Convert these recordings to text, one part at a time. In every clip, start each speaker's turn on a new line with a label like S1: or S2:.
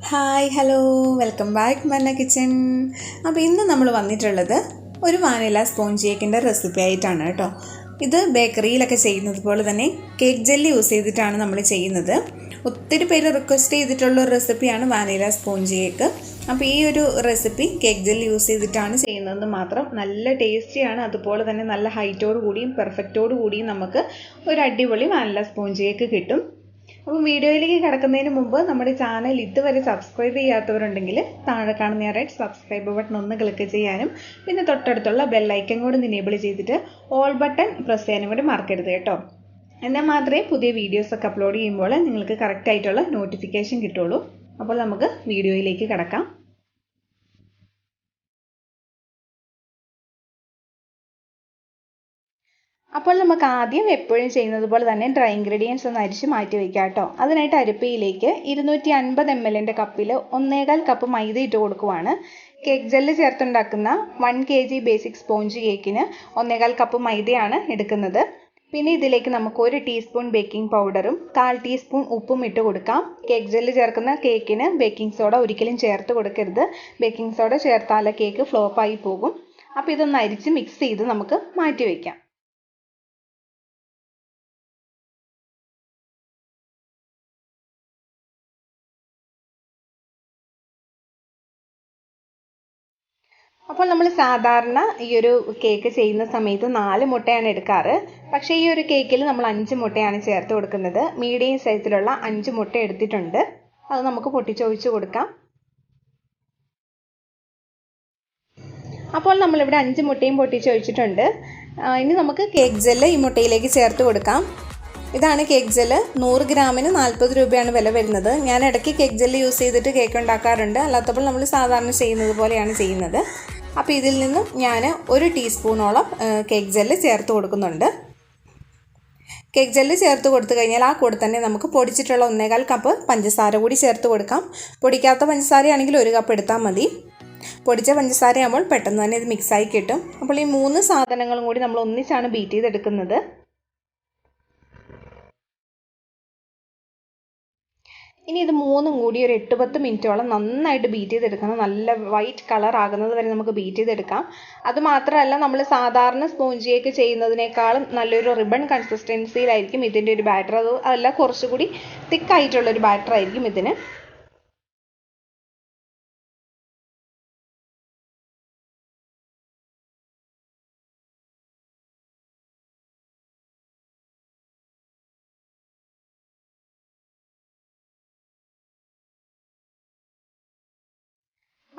S1: Hi hello welcome back മന്ന kitchen. അപ്പോൾ ഇന്ന് നമ്മൾ വന്നിട്ടുള്ളത് ഒരു വാനില സ്പോഞ്ച് കേക്കിൻ്റെ റെസിപ്പി ആയിട്ടാണ് കേട്ടോ. ഇത് ബേക്കറിയിലൊക്കെ ചെയ്യുന്നത് പോലെ തന്നെ കേക്ക് ജെല്ലി യൂസ് ചെയ്തിട്ടാണ് നമ്മൾ ചെയ്യുന്നത്. ഒത്തിരി പേര് റിക്വസ്റ്റ് ചെയ്തിട്ടുള്ള ഒരു റെസിപ്പിയാണ് വാനില സ്പോഞ്ച് കേക്ക്. അപ്പോൾ ഈ ഒരു റെസിപ്പി കേക്ക് ജെല്ലി യൂസ് ചെയ്തിട്ടാണ് ചെയ്യുന്നതെന്ന് മാത്രം. നല്ല ടേസ്റ്റിയാണ്, അതുപോലെ തന്നെ നല്ല ഹൈറ്റോട് കൂടിയും പെർഫെക്റ്റോട് കൂടിയും നമുക്ക് ഒരു അടിപൊളി വാനില സ്പോഞ്ച് കേക്ക് കിട്ടും. അപ്പോൾ വീഡിയോയിലേക്ക് കിടക്കുന്നതിന് മുമ്പ് നമ്മുടെ ചാനൽ ഇതുവരെ സബ്സ്ക്രൈബ് ചെയ്യാത്തവരുണ്ടെങ്കിൽ താഴെ കാണുന്ന റെഡ് സബ്സ്ക്രൈബ് ബട്ടൺ ഒന്ന് ക്ലിക്ക് ചെയ്യാനും പിന്നെ തൊട്ടടുത്തുള്ള ബെല്ലൈക്കൻ കൂടി എനേബിൾ ചെയ്തിട്ട് ഓൾ ബട്ടൺ പ്രസ് ചെയ്യാനും കൂടി മറക്കരുത് കേട്ടോ. എന്നാൽ മാത്രമേ പുതിയ വീഡിയോസൊക്കെ അപ്ലോഡ് ചെയ്യുമ്പോൾ നിങ്ങൾക്ക് കറക്റ്റായിട്ടുള്ള നോട്ടിഫിക്കേഷൻ കിട്ടുള്ളൂ. അപ്പോൾ നമുക്ക് വീഡിയോയിലേക്ക് കിടക്കാം. അപ്പോൾ നമുക്ക് ആദ്യം എപ്പോഴും ചെയ്യുന്നത് പോലെ തന്നെ ഡ്രൈ ഇൻഗ്രീഡിയൻസ് ഒന്ന് അരിച്ച് മാറ്റി വയ്ക്കാം കേട്ടോ. അതിനായിട്ട് അരിപ്പയിലേക്ക് 250 ml കപ്പിൽ 1.25 കപ്പ് മൈദ ഇട്ട് കൊടുക്കുവാണ്. കേക്ക് ജെല്ല് ചേർത്തുണ്ടാക്കുന്ന 1 kg ബേസിക് സ്പോഞ്ച് കേക്കിന് 1.25 കപ്പ് മൈദയാണ് എടുക്കുന്നത്. പിന്നെ ഇതിലേക്ക് നമുക്ക് 1 ടീസ്പൂൺ ബേക്കിംഗ് പൗഡറും 1/4 ടീസ്പൂൺ ഉപ്പും ഇട്ട് കൊടുക്കാം. കേക്ക് ജെല്ല് ചേർക്കുന്ന കേക്കിന് ബേക്കിംഗ് സോഡ ഒരിക്കലും ചേർത്ത് കൊടുക്കരുത്. ബേക്കിംഗ് സോഡ ചേർത്താൽ കേക്ക് ഫ്ലോപ്പായി പോകും. അപ്പോൾ ഇതൊന്ന് അരിച്ച് മിക്സ് ചെയ്ത് നമുക്ക് മാറ്റി വയ്ക്കാം. അപ്പോൾ നമ്മൾ സാധാരണ ഈ ഒരു കേക്ക് ചെയ്യുന്ന സമയത്ത് 4 മുട്ടയാണ് എടുക്കാറ്. പക്ഷേ ഈ ഒരു കേക്കിൽ നമ്മൾ 5 മുട്ടയാണ് ചേർത്ത് കൊടുക്കുന്നത്. മീഡിയം സൈസിലുള്ള 5 മുട്ട എടുത്തിട്ടുണ്ട്. അത് നമുക്ക് പൊട്ടിച്ചൊഴിച്ച് കൊടുക്കാം. അപ്പോൾ നമ്മളിവിടെ 5 മുട്ടയും പൊട്ടിച്ചൊഴിച്ചിട്ടുണ്ട്. ഇനി നമുക്ക് കേക്ക് ജെല്ല് ഈ മുട്ടയിലേക്ക് ചേർത്ത് കൊടുക്കാം. ഇതാണ് കേക്ക് ജെല്ല്. 100 ഗ്രാമിന് 40 രൂപയാണ് വില വരുന്നത്. ഞാൻ ഇടയ്ക്ക് കേക്ക് ജെല്ല് യൂസ് ചെയ്തിട്ട് കേക്ക് ഉണ്ടാക്കാറുണ്ട്. അല്ലാത്തപ്പോൾ നമ്മൾ സാധാരണ ചെയ്യുന്നത് പോലെയാണ് ചെയ്യുന്നത്. അപ്പോൾ ഇതിൽ നിന്നും ഞാൻ 1 ടീസ്പൂണോളം കേക്ക് ജെല്ല് ചേർത്ത് കൊടുക്കുന്നുണ്ട്. കേക്ക് ജെല്ല് ചേർത്ത് കൊടുത്തു കഴിഞ്ഞാൽ ആ കൂടെ തന്നെ നമുക്ക് പൊടിച്ചിട്ടുള്ള 1.25 കപ്പ് പഞ്ചസാര കൂടി ചേർത്ത് കൊടുക്കാം. പൊടിക്കാത്ത പഞ്ചസാരയാണെങ്കിൽ 1 കപ്പ് എടുത്താൽ മതി. പൊടിച്ച പഞ്ചസാരയാകുമ്പോൾ പെട്ടെന്ന് തന്നെ ഇത് മിക്സായി കിട്ടും. അപ്പോൾ ഈ 3 സാധനങ്ങളും കൂടി നമ്മൾ ഒന്നിച്ചാണ് ബീറ്റ് ചെയ്തെടുക്കുന്നത്. ഇനി ഇത് 3ഉം കൂടി ഒരു 8-10 മിനിറ്റോളം നന്നായിട്ട് ബീറ്റ് ചെയ്തെടുക്കണം. നല്ല വൈറ്റ് കളർ ആകുന്നത് വരെ നമുക്ക് ബീറ്റ് ചെയ്തെടുക്കാം. അതുമാത്രമല്ല, നമ്മൾ സാധാരണ സ്പോഞ്ച് കേക്ക് ചെയ്യുന്നതിനേക്കാളും നല്ലൊരു റിബൺ കൺസിസ്റ്റൻസിയിലായിരിക്കും ഇതിൻ്റെ ഒരു ബാറ്റർ. അതല്ല, കുറച്ചുകൂടി തിക്കായിട്ടുള്ളൊരു ബാറ്റർ ആയിരിക്കും ഇതിന്.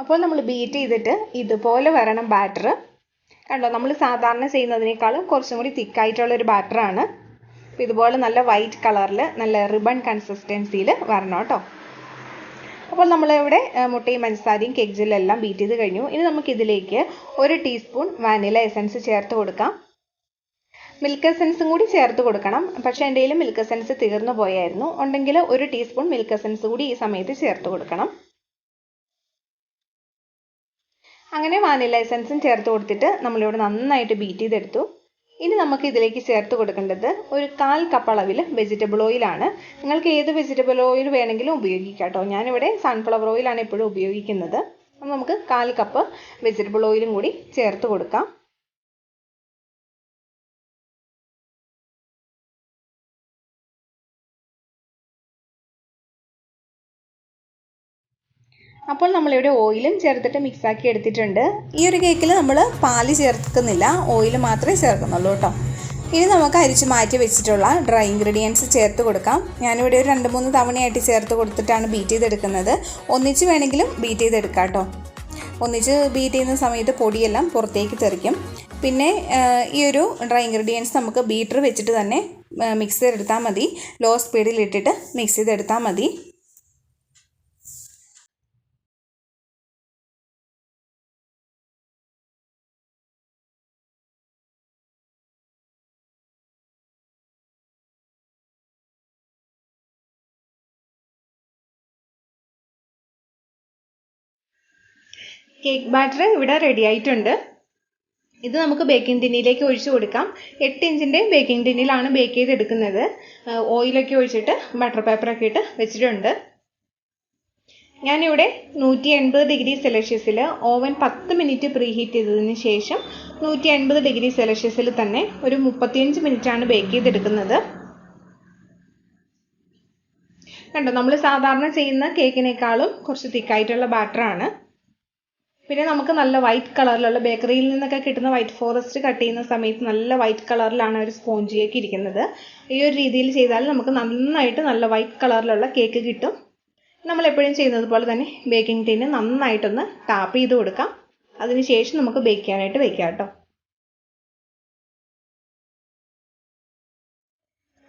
S1: അപ്പോൾ നമ്മൾ ബീറ്റ് ചെയ്തിട്ട് ഇതുപോലെ വരണം ബാറ്റർ. കണ്ടോ, നമ്മൾ സാധാരണ ചെയ്യുന്നതിനേക്കാളും കുറച്ചും കൂടി തിക്കായിട്ടുള്ളൊരു ബാറ്ററാണ്. അപ്പോൾ ഇതുപോലെ നല്ല വൈറ്റ് കളറിൽ നല്ല റിബൺ കൺസിസ്റ്റൻസിയിൽ വരണം കേട്ടോ. അപ്പോൾ നമ്മളിവിടെ മുട്ടയും പഞ്ചസാരയും കേക്ക് ജെല്ലെല്ലാം ബീറ്റ് ചെയ്ത് കഴിഞ്ഞു. ഇനി നമുക്കിതിലേക്ക് 1 ടീസ്പൂൺ വാനില എസൻസ് ചേർത്ത് കൊടുക്കാം. മിൽക്ക് എസൻസും കൂടി ചേർത്ത് കൊടുക്കണം. പക്ഷേ എൻ്റെ കയ്യിൽ മിൽക്ക് എസൻസ് തീർന്നു പോയായിരുന്നു. ഉണ്ടെങ്കിൽ 1 ടീസ്പൂൺ മിൽക്ക് എസൻസ് കൂടി ഈ സമയത്ത് ചേർത്ത് കൊടുക്കണം. അങ്ങനെ വാനില എസൻസും ചേർത്ത് കൊടുത്തിട്ട് നമ്മളിവിടെ നന്നായിട്ട് ബീറ്റ് ചെയ്തെടുത്തു. ഇനി നമുക്ക് ഇതിലേക്ക് ചേർത്ത് കൊടുക്കേണ്ടത് ഒരു 1/4 കപ്പ് അളവിൽ വെജിറ്റബിൾ ഓയിലാണ്. നിങ്ങൾക്ക് ഏത് വെജിറ്റബിൾ ഓയിൽ വേണമെങ്കിലും ഉപയോഗിക്കാം കേട്ടോ. ഞാനിവിടെ സൺഫ്ലവർ ഓയിലാണ് എപ്പോഴും ഉപയോഗിക്കുന്നത്. അപ്പോൾ നമുക്ക് 1/4 കപ്പ് വെജിറ്റബിൾ ഓയിലും കൂടി ചേർത്ത് കൊടുക്കാം. അപ്പോൾ നമ്മളിവിടെ ഓയിലും ചേർത്തിട്ട് മിക്സാക്കി എടുത്തിട്ടുണ്ട്. ഈ ഒരു കേക്കിൽ നമ്മൾ പാല് ചേർക്കുന്നില്ല, ഓയിൽ മാത്രമേ ചേർക്കുന്നുള്ളൂ കേട്ടോ. ഇനി നമുക്ക് അരിച്ച് മാറ്റി വെച്ചിട്ടുള്ള ഡ്രൈ ഇൻഗ്രീഡിയൻസ് ചേർത്ത് കൊടുക്കാം. ഞാനിവിടെ ഒരു 2-3 തവണയായിട്ട് ചേർത്ത് കൊടുത്തിട്ടാണ് ബീറ്റ് ചെയ്തെടുക്കുന്നത്. ഒന്നിച്ച് വേണമെങ്കിലും ബീറ്റ് ചെയ്തെടുക്കാം കേട്ടോ. ഒന്നിച്ച് ബീറ്റ് ചെയ്യുന്ന സമയത്ത് പൊടിയെല്ലാം പുറത്തേക്ക് തെറിക്കും. പിന്നെ ഈ ഒരു ഡ്രൈ ഇൻഗ്രീഡിയൻസ് നമുക്ക് ബീറ്റർ വെച്ചിട്ട് തന്നെ മിക്സ് ചെയ്തെടുത്താൽ മതി. ലോ സ്പീഡിൽ ഇട്ടിട്ട് മിക്സ് ചെയ്തെടുത്താൽ മതി. കേക്ക് ബാറ്റർ ഇവിടെ റെഡി ആയിട്ടുണ്ട്. ഇത് നമുക്ക് ബേക്കിംഗ് ടിന്നിലേക്ക് ഒഴിച്ചു കൊടുക്കാം. 8 ഇഞ്ചിൻ്റെ ബേക്കിംഗ് ടിന്നിലാണ് ബേക്ക് ചെയ്തെടുക്കുന്നത്. ഓയിലൊക്കെ ഒഴിച്ചിട്ട് ബട്ടർ പേപ്പറൊക്കെ ഇട്ട് വെച്ചിട്ടുണ്ട്. ഞാനിവിടെ 180 ഡിഗ്രി സെൽഷ്യസിൽ ഓവൻ 10 മിനിറ്റ് പ്രീ ഹീറ്റ് ചെയ്തതിന് ശേഷം 180 ഡിഗ്രി സെൽഷ്യസിൽ തന്നെ ഒരു 35 മിനിറ്റാണ് ബേക്ക് ചെയ്തെടുക്കുന്നത്. കണ്ടോ, നമ്മൾ സാധാരണ ചെയ്യുന്ന കേക്കിനേക്കാളും കുറച്ച് തിക്കായിട്ടുള്ള ബാറ്ററാണ്. പിന്നെ നമുക്ക് നല്ല വൈറ്റ് കളറിലുള്ള ബേക്കറിയിൽ നിന്നൊക്കെ കിട്ടുന്ന വൈറ്റ് ഫോറസ്റ്റ് കട്ട് ചെയ്യുന്ന സമയത്ത് നല്ല വൈറ്റ് കളറിലാണ് ഒരു സ്പോഞ്ച് കേക്ക് ഇരിക്കുന്നത്. ഈ ഒരു രീതിയിൽ ചെയ്താൽ നമുക്ക് നന്നായിട്ട് നല്ല വൈറ്റ് കളറിലുള്ള കേക്ക് കിട്ടും. നമ്മൾ എപ്പോഴും ചെയ്യുന്നത് പോലെ തന്നെ ബേക്കിംഗ് ടിന്ന് നന്നായിട്ടൊന്ന് ടാപ്പ് ചെയ്ത് കൊടുക്കാം. അതിനുശേഷം നമുക്ക് ബേക്ക് ചെയ്യാനായിട്ട് വെക്കാം കേട്ടോ.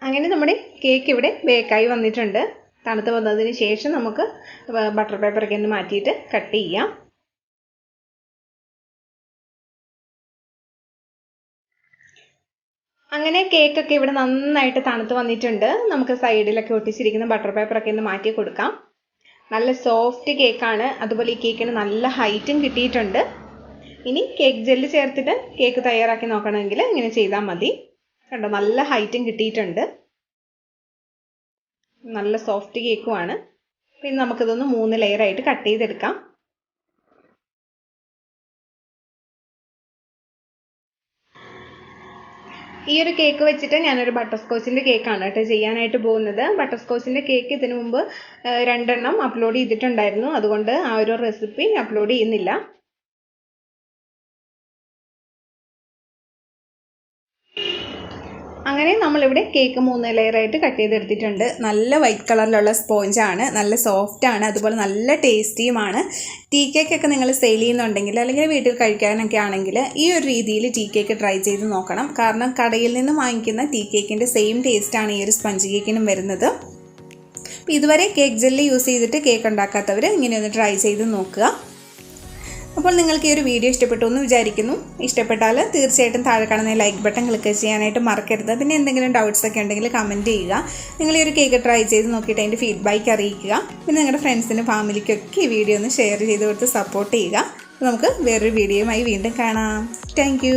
S1: അങ്ങനെ നമ്മുടെ കേക്ക് ഇവിടെ ബേക്കായി വന്നിട്ടുണ്ട്. തണുത്ത് വന്നതിന് ശേഷം നമുക്ക് ബട്ടർ പേപ്പറൊക്കെ ഒന്ന് മാറ്റിയിട്ട് കട്ട് ചെയ്യാം. അങ്ങനെ കേക്കൊക്കെ ഇവിടെ നന്നായിട്ട് തണുത്ത് വന്നിട്ടുണ്ട്. നമുക്ക് സൈഡിലൊക്കെ ഒട്ടിച്ചിരിക്കുന്ന ബട്ടർ പേപ്പറൊക്കെ ഒന്ന് മാറ്റി കൊടുക്കാം. നല്ല സോഫ്റ്റ് കേക്കാണ്. അതുപോലെ ഈ കേക്കിന് നല്ല ഹൈറ്റും കിട്ടിയിട്ടുണ്ട്. ഇനി കേക്ക് ജെല്ല് ചേർത്തിട്ട് കേക്ക് തയ്യാറാക്കി നോക്കണമെങ്കിൽ ഇങ്ങനെ ചെയ്താൽ മതി. കണ്ടോ, നല്ല ഹൈറ്റും കിട്ടിയിട്ടുണ്ട്. നല്ല സോഫ്റ്റ് കേക്കുമാണ്. പിന്നെ നമുക്കിതൊന്ന് 3 ലെയറായിട്ട് കട്ട് ചെയ്തെടുക്കാം. ഈ ഒരു കേക്ക് വെച്ചിട്ട് ഞാനൊരു ബട്ടർ സ്കോച്ചിൻ്റെ കേക്കാണ് കേട്ടോ ചെയ്യാനായിട്ട് പോകുന്നത്. ബട്ടർ സ്കോച്ചിൻ്റെ കേക്ക് ഇതിനു മുമ്പ് 2 എണ്ണം അപ്ലോഡ് ചെയ്തിട്ടുണ്ടായിരുന്നു. അതുകൊണ്ട് ആ ഒരു റെസിപ്പി അപ്ലോഡ് ചെയ്യുന്നില്ല. അങ്ങനെ നമ്മളിവിടെ കേക്ക് 3 ലെയറായിട്ട് കട്ട് ചെയ്തെടുത്തിട്ടുണ്ട്. നല്ല വൈറ്റ് കളറിലുള്ള സ്പോഞ്ചാണ്, നല്ല സോഫ്റ്റാണ്, അതുപോലെ നല്ല ടേസ്റ്റിയുമാണ്. ടീ കേക്കൊക്കെ നിങ്ങൾ സെയിൽ ചെയ്യുന്നുണ്ടെങ്കിൽ അല്ലെങ്കിൽ വീട്ടിൽ കഴിക്കാനൊക്കെ ആണെങ്കിൽ ഈ ഒരു രീതിയിൽ ടീ കേക്ക് ട്രൈ ചെയ്ത് നോക്കണം. കാരണം കടയിൽ നിന്ന് വാങ്ങിക്കുന്ന ടീ കേക്കിൻ്റെ സെയിം ടേസ്റ്റാണ് ഈ ഒരു സ്പഞ്ച് കേക്കിനും വരുന്നത്. അപ്പോൾ ഇതുവരെ കേക്ക് ജെല്ലി യൂസ് ചെയ്തിട്ട് കേക്ക് ഉണ്ടാക്കാത്തവർ ഇങ്ങനെയൊന്ന് ട്രൈ ചെയ്ത് നോക്കുക. അപ്പോൾ നിങ്ങൾക്ക് ഈ ഒരു വീഡിയോ ഇഷ്ടപ്പെട്ടു എന്ന് വിചാരിക്കുന്നു. ഇഷ്ടപ്പെട്ടാൽ തീർച്ചയായിട്ടും താഴെ കാണുന്ന ലൈക്ക് ബട്ടൺ ക്ലിക്ക് ചെയ്യാനായിട്ട് മറക്കരുത്. പിന്നെ എന്തെങ്കിലും ഡൗട്ട്സ് ഒക്കെ ഉണ്ടെങ്കിൽ കമൻറ്റ് ചെയ്യുക. നിങ്ങൾ ഈ ഒരു കേക്ക് ട്രൈ ചെയ്ത് നോക്കിയിട്ട് അതിൻ്റെ ഫീഡ്ബാക്ക് അറിയിക്കുക. പിന്നെ നിങ്ങളുടെ ഫ്രണ്ട്സിനും ഫാമിലിക്കൊക്കെ ഈ വീഡിയോ ഒന്ന് ഷെയർ ചെയ്ത് കൊടുത്ത് സപ്പോർട്ട് ചെയ്യുക. നമുക്ക് വേറൊരു വീഡിയോയുമായി വീണ്ടും കാണാം. താങ്ക്